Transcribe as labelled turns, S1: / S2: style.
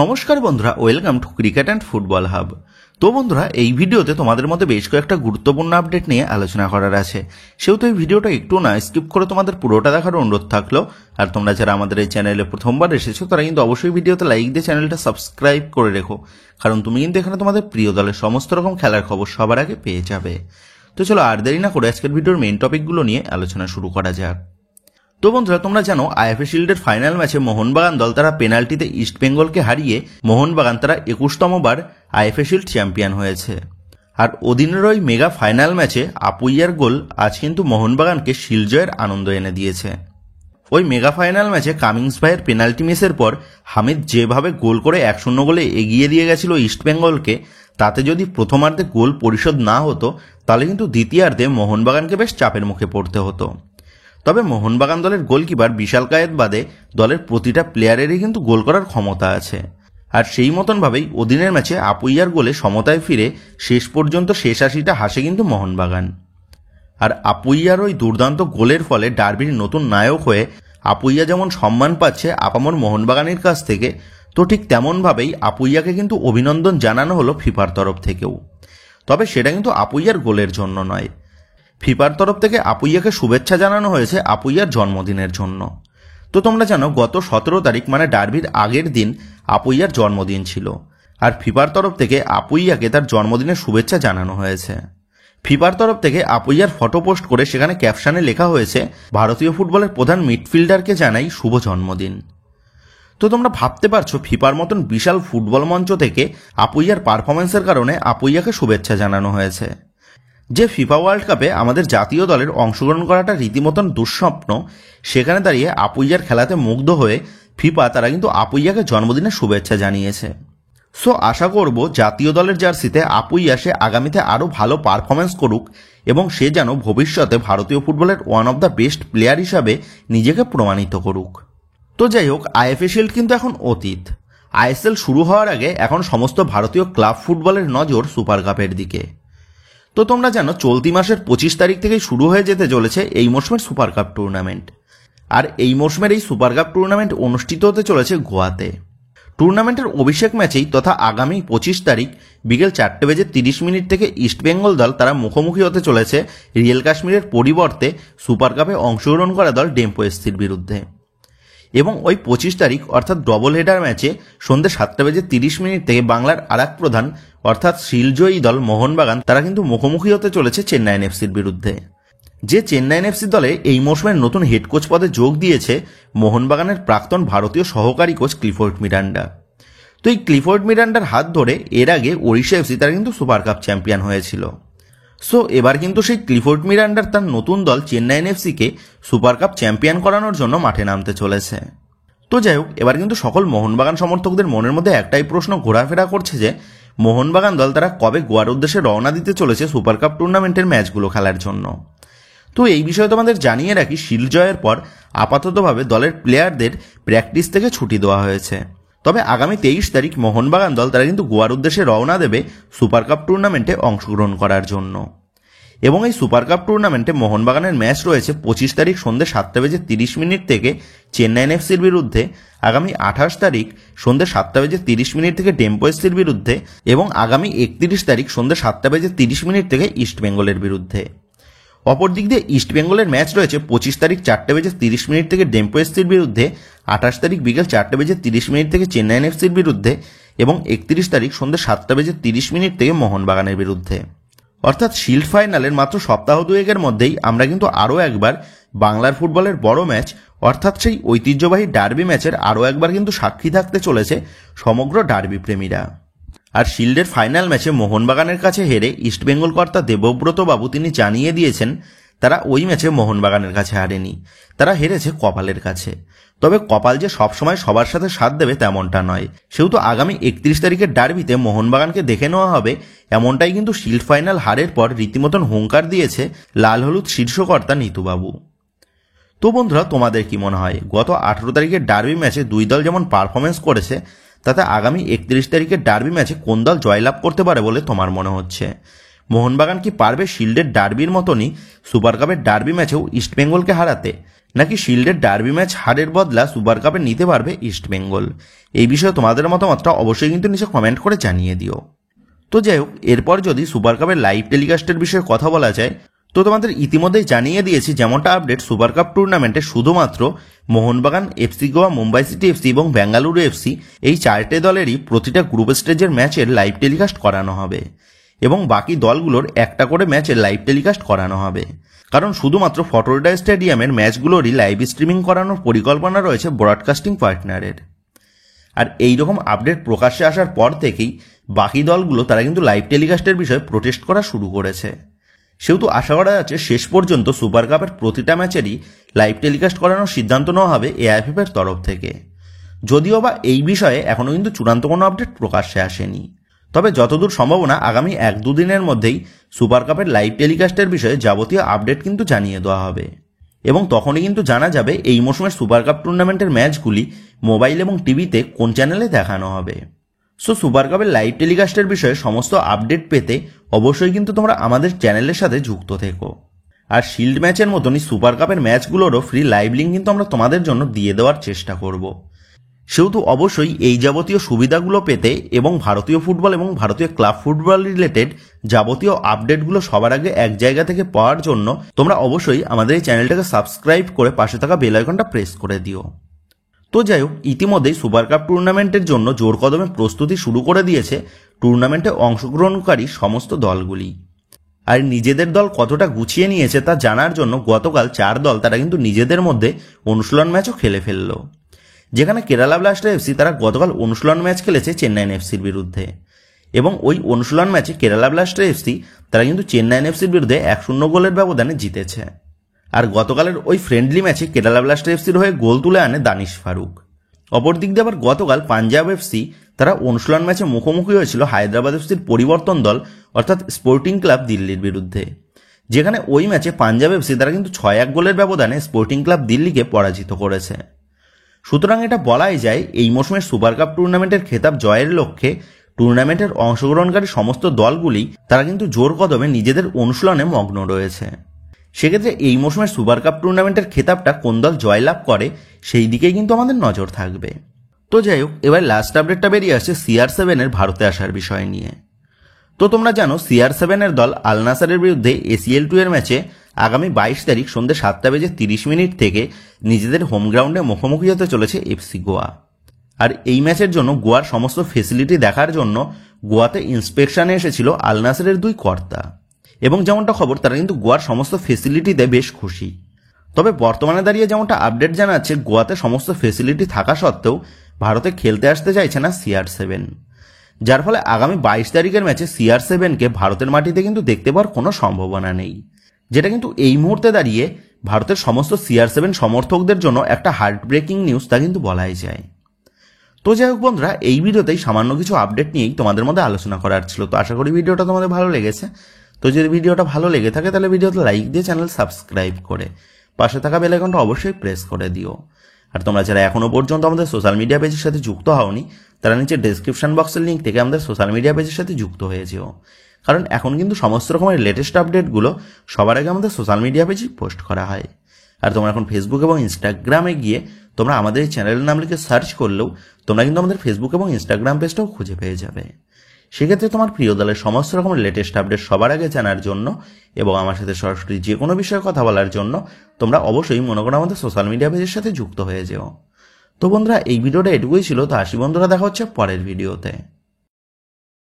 S1: নমস্কার বন্ধুরা, welcome to cricket and football hub. তো বন্ধুরা, এই ভিডিওতে তোমাদের মধ্যে বেশ কয়েকটা গুরুত্বপূর্ণ আপডেট নিয়ে আলোচনা করার আছে, সেহেতু এই ভিডিওটা একটু না স্কিপ করে তোমাদের পুরোটা দেখার অনুরোধ থাকলো। আর তোমরা যারা আমাদের এই চ্যানেলে প্রথমবার এসেছো তারা কিন্তু অবশ্যই ভিডিওতে লাইক দিয়ে চ্যানেলটা সাবস্ক্রাইব করে রেখো, কারণ তুমি কিন্তু এখানে তোমাদের প্রিয় দলের সমস্ত রকম খেলার খবর সবার আগে পেয়ে যাবে। তো চলো আর দেরি না করে আজকের ভিডিওর মেইন টপিকগুলো নিয়ে আলোচনা শুরু করা যাক। তো বন্ধুরা, তোমরা জানো আইএফএ শিল্ডের ফাইনাল ম্যাচে মোহনবাগান দল তারা পেনাল্টিতে ইস্টবেঙ্গলকে হারিয়ে মোহনবাগান তারা 21তম বার আইএফএ শিল্ড চ্যাম্পিয়ন হয়েছে। আর ওদিনের ওই মেগা ফাইনাল ম্যাচে আপুইয়ার গোল আজ কিন্তু মোহনবাগানকে শিল্ড জয়ের আনন্দ এনে দিয়েছে। ওই মেগা ফাইনাল ম্যাচে কামিংস ভাইয়ের পেনাল্টি মিসের পর হামিদ যেভাবে গোল করে 1-0 গোলে এগিয়ে দিয়ে গেছিল ইস্টবেঙ্গলকে, তাতে যদি প্রথমার্ধে গোল পরিশোধ না হতো তাহলে কিন্তু দ্বিতীয়ার্ধে মোহনবাগানকে বেশ চাপের মুখে পড়তে হতো। তবে মোহনবাগান দলের গোলকিপার বিশাল কায়েত বাদে দলের প্রতিটা প্লেয়ারেরই কিন্তু গোল করার ক্ষমতা আছে। আর সেই মতনভাবেই ওদিনের ম্যাচে আপুইয়ার গোলে সমতায় ফিরে শেষ পর্যন্ত শেষ 80টা হাসে কিন্তু মোহনবাগান। আর আপুইয়ার ওই দুর্দান্ত গোলের ফলে ডার্বির নতুন নায়ক হয়ে আপুইয়া যেমন সম্মান পাচ্ছে আপামর মোহনবাগানের কাছ থেকে, তো ঠিক তেমনভাবেই আপুইয়াকে কিন্তু অভিনন্দন জানানো হলো ফিফার তরফ থেকেও। তবে সেটা কিন্তু আপুইয়ার গোলের জন্য নয়, ফিফার তরফ থেকে আপুইয়াকে শুভেচ্ছা জানানো হয়েছে আপুইয়ার জন্মদিনের জন্য। তো তোমরা জানো গত 17 তারিখ মানে ডার্বির আগের দিন আপুইয়ার জন্মদিন ছিল, আর ফিফার তরফ থেকে আপুইয়াকে তার জন্মদিনের শুভেচ্ছা জানানো হয়েছে। ফিফার তরফ থেকে আপুইয়ার ফটো পোস্ট করে সেখানে ক্যাপশনে লেখা হয়েছে, ভারতীয় ফুটবলের প্রধান মিডফিল্ডারকে জানাই শুভ জন্মদিন। তো তোমরা ভাবতে পারছো ফিফার মতন বিশাল ফুটবল মঞ্চ থেকে আপুইয়ার পারফরমেন্সের কারণে আপুইয়াকে শুভেচ্ছা জানানো হয়েছে। যে ফিফা ওয়ার্ল্ড কাপে আমাদের জাতীয় দলের অংশগ্রহণ করাটা রীতিমতন দুঃস্বপ্ন, সেখানে দাঁড়িয়ে আপুইয়ার খেলাতে মুগ্ধ হয়ে ফিফা তারা কিন্তু আপুইয়াকে জন্মদিনের শুভেচ্ছা জানিয়েছে। সো আশা করব জাতীয় দলের জার্সিতে আপুইয়া সে আগামীতে আরও ভালো পারফরমেন্স করুক এবং সে যেন ভবিষ্যতে ভারতীয় ফুটবলের one of the best player হিসাবে নিজেকে প্রমাণিত করুক। তো যাই হোক, আইএফএ শিল্ড কিন্তু এখন অতীত। আইএসএল শুরু হওয়ার আগে এখন সমস্ত ভারতীয় ক্লাব ফুটবলের নজর সুপার কাপের দিকে। তো তোমরা জানো চলতি মাসের 25 তারিখ থেকেই শুরু হয়ে যেতে চলেছে এই মরশুমের সুপার কাপ টুর্নামেন্ট। আর এই মরশুমের এই সুপার কাপ টুর্নামেন্ট অনুষ্ঠিত হতে চলেছে গোয়াতে। টুর্নামেন্টের অভিষেক ম্যাচেই তথা আগামী 25 তারিখ বিকেল 4:30 থেকে ইস্টবেঙ্গল দল তারা মুখোমুখি হতে চলেছে রিয়েল কাশ্মীরের পরিবর্তে সুপার কাপে অংশগ্রহণ করা দল ডেম্পো এসসির বিরুদ্ধে। এবং ওই 25 তারিখ অর্থাৎ ডবল হেডার ম্যাচে সন্ধ্যে 7:30 থেকে বাংলার আরেক প্রধান অর্থাৎ শিলজয়ী দল মোহনবাগান তারা কিন্তু মুখোমুখি হতে চলেছে চেন্নাইন এফসির বিরুদ্ধে। যে চেন্নাইন এফসি দলে এই মৌসুমের নতুন হেড কোচ পদে যোগ দিয়েছে মোহনবাগানের প্রাক্তন ভারতীয় সহকারী কোচ ক্লিফোর্ড মিরান্ডা। তো এই ক্লিফোর্ড মিরান্ডার হাত ধরে এর আগে ওড়িশা এফসি তারা কিন্তু সুপার কাপ চ্যাম্পিয়ন হয়েছিল। সো এবার কিন্তু সেই ক্লিফোর্ড মিরান্ডার তার নতুন দল চেন্নাইন এফসিকে সুপার কাপ চ্যাম্পিয়ন করানোর জন্য মাঠে নামতে চলেছে। তো যাই হোক, এবার কিন্তু সকল মোহনবাগান সমর্থকদের মনের মধ্যে একটাই প্রশ্ন ঘোরাফেরা করছে যে মোহনবাগান দল তারা কবে গোয়ার উদ্দেশ্যে রওনা দিতে চলেছে সুপার কাপ টুর্নামেন্টের ম্যাচগুলো খেলার জন্য। তো এই বিষয়ে তোমাদের জানিয়ে রাখি, শিল্ড জয়ের পর আপাততভাবে দলের প্লেয়ারদের প্র্যাকটিস থেকে ছুটি দেওয়া হয়েছে। তবে আগামী 23 তারিখ মোহনবাগান দল তারা কিন্তু গোয়ার উদ্দেশ্যে রওনা দেবে সুপার কাপ টুর্নামেন্টে অংশগ্রহণ করার জন্য। এবং এই সুপার কাপ টুর্নামেন্টে মোহনবাগানের ম্যাচ রয়েছে 25 তারিখ সন্ধ্যে 7:30 থেকে চেন্নাইন এফসির বিরুদ্ধে, আগামী 28 তারিখ সন্ধ্যে 7:30 থেকে ডেম্পো এসসির বিরুদ্ধে এবং আগামী 31 তারিখ সন্ধ্যে 7:30 থেকে ইস্টবেঙ্গলের বিরুদ্ধে। অপরদিক দিয়ে ইস্টবেঙ্গলের ম্যাচ রয়েছে 25 তারিখ 4:30 থেকে ডেম্পো এসসির বিরুদ্ধে, 28 তারিখ বিকেল 4:30 থেকে চেন্নাইন এফসির বিরুদ্ধে এবং 31 তারিখ সন্ধ্যে 7:30 থেকে মোহনবাগানের বিরুদ্ধে। অর্থাৎ শিল্ড ফাইনালের মাত্র সপ্তাহ দুয়েকের মধ্যেই আমরা কিন্তু আরও একবার বাংলার ফুটবলের বড় ম্যাচ অর্থাৎ সেই ঐতিহ্যবাহী ডার্বি ম্যাচের আরও একবার কিন্তু সাক্ষী থাকতে চলেছে সমগ্র ডার্বি প্রেমীরা। আর শিল্ডের ফাইনাল ম্যাচে মোহনবাগানের কাছে হেরে ইস্টবেঙ্গল কর্তা দেবব্রত বাবু তিনি জানিয়ে দিয়েছেন তারা ওই ম্যাচে মোহনবাগানের কাছে হারেনি, তারা হেরেছে কপালের কাছে। তবে কপাল যে সবসময় সবার সাথে সাথ দেবে তেমনটা নয়, সেহেতু আগামী 31 তারিখের ডার্বিতে মোহনবাগানকে দেখে নেওয়া হবে, এমনটাই কিন্তু শিল্ড ফাইনাল হারের পর রীতিমতন হুঙ্কার দিয়েছে লাল হলুদ শীর্ষকর্তা নিতুবাবু। তো বন্ধুরা, তোমাদের কি মনে হয় গত 18 তারিখের ডার্বি ম্যাচে দুই দল যেমন পারফরমেন্স করেছে, তাতে আগামী 31 তারিখের ডার্বি ম্যাচে কোন দল জয়লাভ করতে পারে বলে তোমার মনে হচ্ছে? মোহনবাগান কি পারবে শিল্ডের ডার্বির মতনই সুপার কাপের ডার্বি ম্যাচেও ইস্টবেঙ্গলকে হারাতে, নাকি শিল্ডের ডার্বি ম্যাচ হারের বদলা সুপার কাপে নিতে পারবে ইস্টবেঙ্গল? এই বিষয়ে তোমাদের মতামতটা অবশ্যই কিন্তু নিচে কমেন্ট করে জানিয়ে দিও। তো যাই হোক, এরপর যদি সুপার কাপের লাইভ টেলিকাস্টের বিষয়ে কথা বলা যায়, তো তোমাদের ইতিমধ্যেই জানিয়ে দিয়েছি যেমনটা আপডেট, সুপার কাপ টুর্নামেন্টে শুধুমাত্র Mohun Bagan, FC Goa, Mumbai city FC এবং বেঙ্গালুরু এফসি এই 4টে দলেরই প্রতিটা গ্রুপ স্টেজের ম্যাচের লাইভ টেলিকাস্ট করানো হবে এবং বাকি দলগুলোর একটা করে ম্যাচের লাইভ টেলিকাস্ট করানো হবে। কারণ শুধুমাত্র ফটোডা স্টেডিয়ামের ম্যাচগুলোরই লাইভ স্ট্রিমিং করানোর পরিকল্পনা রয়েছে ব্রডকাস্টিং পার্টনারের। আর এই রকম আপডেট প্রকাশ্যে আসার পর থেকেই বাকি দলগুলো তারা কিন্তু লাইভ টেলিকাস্টের বিষয়ে প্রোটেস্ট করা শুরু করেছে। সেহেতু আশা করা যাচ্ছে শেষ পর্যন্ত সুপার কাপের প্রতিটা ম্যাচেরই লাইভ টেলিকাস্ট করানোর সিদ্ধান্ত নেওয়া হবে এআইএফএফ এর তরফ থেকে। যদিও বা এই বিষয়ে এখনও কিন্তু চূড়ান্ত কোনো আপডেট প্রকাশ্যে আসেনি, তবে যতদূর সম্ভাবনা আগামী 1-2 দিনের মধ্যেই সুপার কাপের লাইভ টেলিকাস্টের বিষয়ে যাবতীয় আপডেট কিন্তু জানিয়ে দেওয়া হবে এবং তখনই কিন্তু জানা যাবে এই মৌসুমের সুপার কাপ টুর্নামেন্টের ম্যাচগুলি মোবাইল এবং টিভিতে কোন চ্যানেলে দেখানো হবে। সো সুপার কাপের লাইভ টেলিকাস্টের বিষয়ে সমস্ত আপডেট পেতে অবশ্যই কিন্তু তোমরা আমাদের চ্যানেলের সাথে যুক্ত থেকো। আর শিল্ড ম্যাচের মতনই সুপার কাপের ম্যাচগুলোরও ফ্রি লাইভ লিঙ্ক কিন্তু আমরা তোমাদের জন্য দিয়ে দেওয়ার চেষ্টা করব। সেহেতু অবশ্যই এই যাবতীয় সুবিধাগুলো পেতে এবং ভারতীয় ফুটবল এবং ভারতীয় ক্লাব ফুটবল রিলেটেড যাবতীয় আপডেটগুলো সবার আগে এক জায়গা থেকে পাওয়ার জন্য তোমরা অবশ্যই আমাদের এই চ্যানেলটাকে সাবস্ক্রাইব করে পাশে থাকা বেল আইকনটা প্রেস করে দিও। তো যাই হোক, ইতিমধ্যেই সুপার কাপ টুর্নামেন্টের জন্য জোর কদমে প্রস্তুতি শুরু করে দিয়েছে টুর্নামেন্টে অংশগ্রহণকারী সমস্ত দলগুলি। আর নিজেদের দল কতটা গুছিয়ে নিয়েছে তা জানার জন্য গতকাল 4 দল তারা কিন্তু নিজেদের মধ্যে অনুশীলন ম্যাচও খেলে ফেলল। যেখানে কেরালা ব্লাস্টার এফসি তারা গতকাল অনুশীলন ম্যাচ খেলেছে চেন্নাইন এফসির বিরুদ্ধে এবং ওই অনুশীলন ম্যাচে কেরালা ব্লাস্টার এফসি তারা কিন্তু চেন্নাইন এফসির বিরুদ্ধে 1-0 গোলের ব্যবধানে জিতেছে। আর গতকালের ওই ফ্রেন্ডলি ম্যাচে কেরালা ব্লাস্টার এফসির হয়ে গোল তুলে আনে দানিশ ফারুক। অপরদিক দিয়ে আবার গতকাল পাঞ্জাব এফসি তারা অনুশীলন ম্যাচে মুখোমুখি হয়েছিল হায়দ্রাবাদ এফসির পরিবর্তন দল অর্থাৎ স্পোর্টিং ক্লাব দিল্লির বিরুদ্ধে, যেখানে ওই ম্যাচে পাঞ্জাব এফসি তারা কিন্তু 6-1 গোলের ব্যবধানে স্পোর্টিং ক্লাব দিল্লিকে পরাজিত করেছে। সুতরাং এটা বলাই যায় এই মৌসুমের সুপার কাপ টুর্নামেন্টের খেতাব জয়ের লক্ষ্যে টুর্নামেন্টের অংশগ্রহণকারী সমস্ত দলগুলি তারা কিন্তু জোর কদমে নিজেদের অনুশীলনে মগ্ন রয়েছে। সেক্ষেত্রে এই মৌসুমের সুপার কাপ টুর্নামেন্টের খেতাবটা কোন দল জয়লাভ করে সেই দিকেই কিন্তু আমাদের নজর থাকবে। তো যাই হোক, এবার লাস্ট আপডেটটা বেরিয়ে আসছে CR7 এর ভারতে আসার বিষয় নিয়ে। তো তোমরা জানো CR7 এর দল আল নাসারের বিরুদ্ধে ACL2 এর ম্যাচে আগামী 22 তারিখ সন্ধ্যে 7:30 থেকে নিজেদের হোম গ্রাউন্ডে মুখোমুখি হতে চলেছে এফসি গোয়া। আর এই ম্যাচের জন্য গোয়ার সমস্ত ফেসিলিটি দেখার জন্য গোয়াতে ইন্সপেকশনে এসেছিল আল নাসারের 2 কর্তা এবং যেমনটা খবর তারা কিন্তু গোয়ার সমস্ত ফেসিলিটিতে বেশ খুশি। তবে বর্তমানে দাঁড়িয়ে যেমনটা আপডেট জানাচ্ছে, গোয়াতে সমস্ত ফেসিলিটি থাকা সত্ত্বেও ভারতে খেলতে আসতে চাইছে না CR7, যার ফলে আগামী 22 তারিখের ম্যাচে CR7কে ভারতের মাটিতে কিন্তু দেখতে পাওয়ার কোনো সম্ভাবনা নেই, যেটা কিন্তু এই মুহূর্তে দাঁড়িয়ে ভারতের সমস্ত CR7 সমর্থকদের জন্য একটা হার্ট ব্রেকিং নিউজ তা কিন্তু বলাই যায়। তো যাই হোক বন্ধুরা, এই ভিডিওতেই সামান্য কিছু আপডেট নিয়েই তোমাদের মধ্যে আলোচনা করার ছিল। তো আশা করি ভিডিওটা তোমাদের ভালো লেগেছে। তো যদি ভিডিওটা ভালো লেগে থাকে তাহলে ভিডিওতে লাইক দিয়ে চ্যানেল সাবস্ক্রাইব করে পাশে থাকা বেল আইকনটা অবশ্যই প্রেস করে দিও। আর তোমরা যারা এখনো পর্যন্ত আমাদের সোশ্যাল মিডিয়া পেজের সাথে যুক্ত হওনি তারা নিচে ডেসক্রিপশন বক্সের লিঙ্ক থেকে আমাদের সোশ্যাল মিডিয়া পেজের সাথে যুক্ত হয়ে যেও, কারণ এখন কিন্তু সমস্ত রকমের লেটেস্ট আপডেটগুলো সবার আগে আমাদের সোশ্যাল মিডিয়া পেজে পোস্ট করা হয়। আর তোমরা এখন ফেসবুক এবং ইনস্টাগ্রামে গিয়ে তোমরা আমাদের এই চ্যানেলের নাম লিখে সার্চ করলেও তোমরা কিন্তু আমাদের ফেসবুক এবং ইনস্টাগ্রাম পেজটাও খুঁজে পেয়ে যাবে। সেক্ষেত্রে তোমার প্রিয় দলের সমস্ত রকমের লেটেস্ট আপডেট সবার আগে জানার জন্য এবং আমার সাথে সরাসরি যে কোনো বিষয়ে কথা বলার জন্য তোমরা অবশ্যই মনে করো আমাদের সোশ্যাল মিডিয়া পেজের সাথে যুক্ত হয়ে যেও। তো বন্ধুরা, এই ভিডিওটা এটুকুই ছিল। তো আসি বন্ধুরা, দেখা হচ্ছে পরের ভিডিওতে।